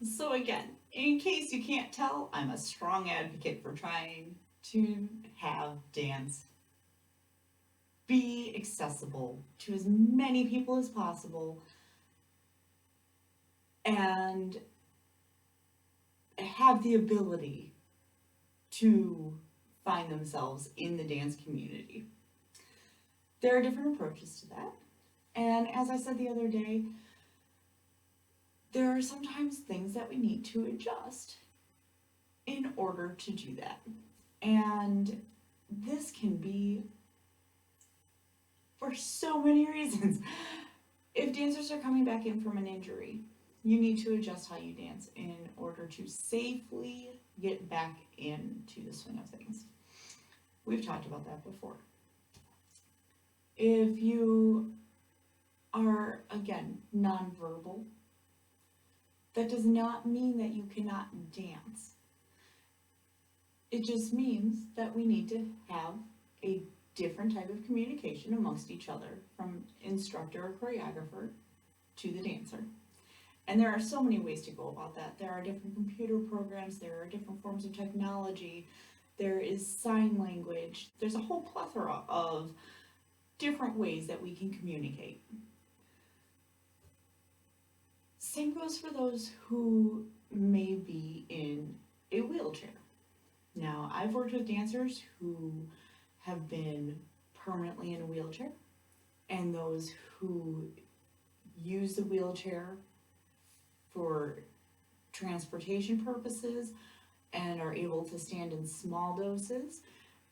So again, in case you can't tell, I'm a strong advocate for trying to have dance be accessible to as many people as possible and have the ability to find themselves in the dance community. There are different approaches to that. And as I said the other day, there are sometimes things that we need to adjust in order to do that. And this can be for so many reasons. If dancers are coming back in from an injury, you need to adjust how you dance in order to safely get back into the swing of things. We've talked about that before. If you are, again, nonverbal, that does not mean that you cannot dance. It just means that we need to have a different type of communication amongst each other, from instructor or choreographer to the dancer. And there are so many ways to go about that. There are different computer programs, there are different forms of technology, there is sign language, there's a whole plethora of different ways that we can communicate. Same goes for those who may be in a wheelchair. Now, I've worked with dancers who have been permanently in a wheelchair, and those who use the wheelchair for transportation purposes and are able to stand in small doses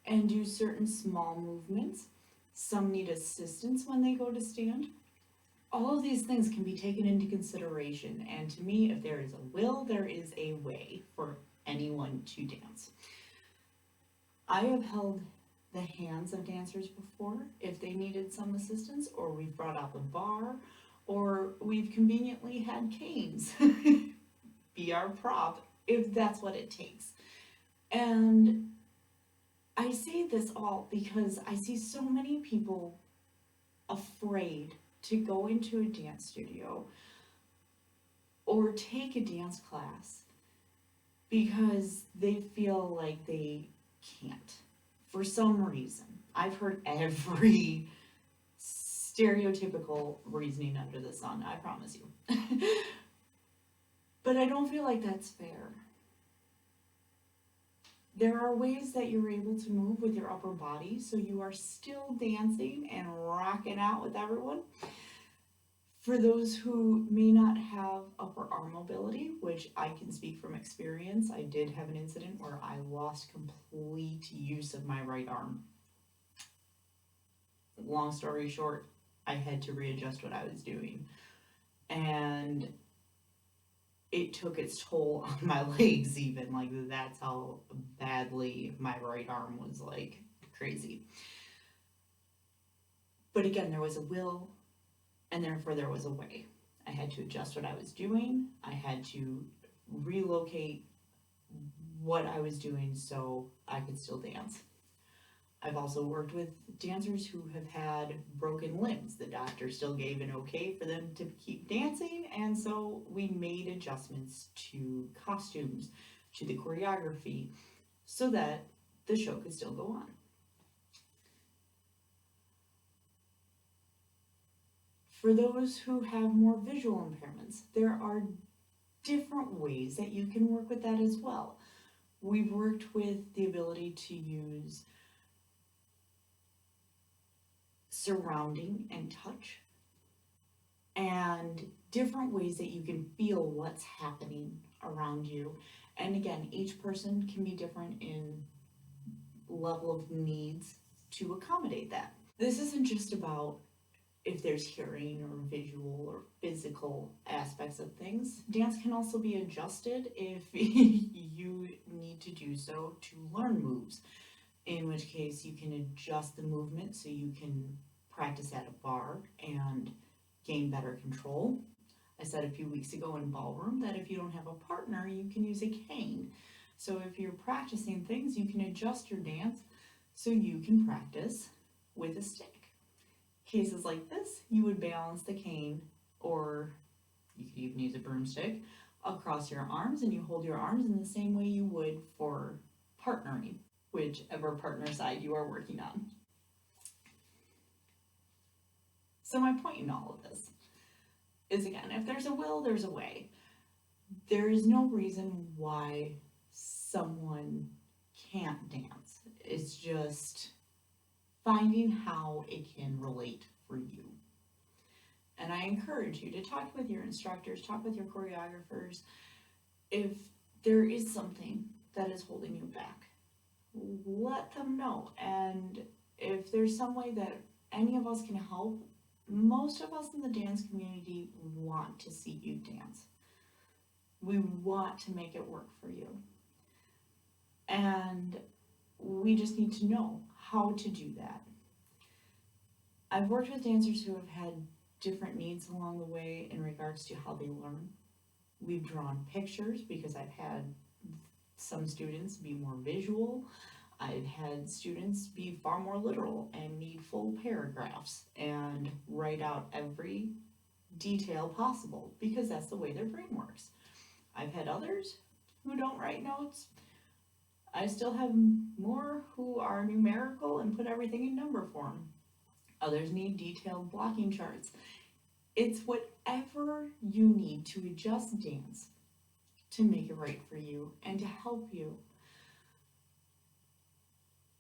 and do certain small movements. Some need assistance when they go to stand. All of these things can be taken into consideration, and to me, if there is a will, there is a way for anyone to dance. I have held the hands of dancers before if they needed some assistance, or we've brought out the bar, or we've conveniently had canes be our prop if that's what it takes. And I say this all because I see so many people afraid to go into a dance studio or take a dance class because they feel like they can't for some reason. I've heard every stereotypical reasoning under the sun, I promise you. But I don't feel like that's fair. There are ways that you're able to move with your upper body so you are still dancing and rocking out with everyone. For those who may not have upper arm mobility, which I can speak from experience, I did have an incident where I lost complete use of my right arm. Long story short, I had to readjust what I was doing. And it took its toll on my legs even. Like, that's how badly my right arm was, like, crazy. But again, there was a will, and therefore there was a way. I had to adjust what I was doing. I had to relocate what I was doing so I could still dance. I've also worked with dancers who have had broken limbs. The doctor still gave an okay for them to keep dancing, and so we made adjustments to costumes, to the choreography, so that the show could still go on. For those who have more visual impairments, there are different ways that you can work with that as well. We've worked with the ability to use surrounding and touch, and different ways that you can feel what's happening around you. And again, each person can be different in level of needs to accommodate that. This isn't just about if there's hearing or visual or physical aspects of things. Dance can also be adjusted if you need to do so to learn moves, in which case you can adjust the movement so you can practice at a bar and gain better control. I said a few weeks ago in ballroom that if you don't have a partner, you can use a cane. So if you're practicing things, you can adjust your dance so you can practice with a stick. Cases like this, you would balance the cane, or you could even use a broomstick, across your arms, and you hold your arms in the same way you would for partnering, whichever partner side you are working on. So my point in all of this is, again, if there's a will, there's a way. There is no reason why someone can't dance. It's just finding how it can relate for you. And I encourage you to talk with your instructors, talk with your choreographers. If there is something that is holding you back, let them know. And if there's some way that any of us can help, most of us in the dance community want to see you dance. We want to make it work for you. And we just need to know how to do that. I've worked with dancers who have had different needs along the way in regards to how they learn. We've drawn pictures because I've had some students be more visual. I've had students be far more literal and need full paragraphs and write out every detail possible because that's the way their brain works. I've had others who don't write notes. I still have more who are numerical and put everything in number form. Others need detailed blocking charts. It's whatever you need to adjust dance to make it right for you and to help you.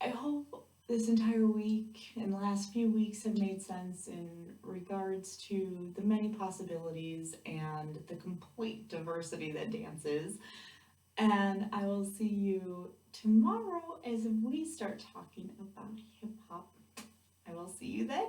I hope this entire week and the last few weeks have made sense in regards to the many possibilities and the complete diversity that dance is. And I will see you tomorrow as we start talking about hip hop. I will see you then.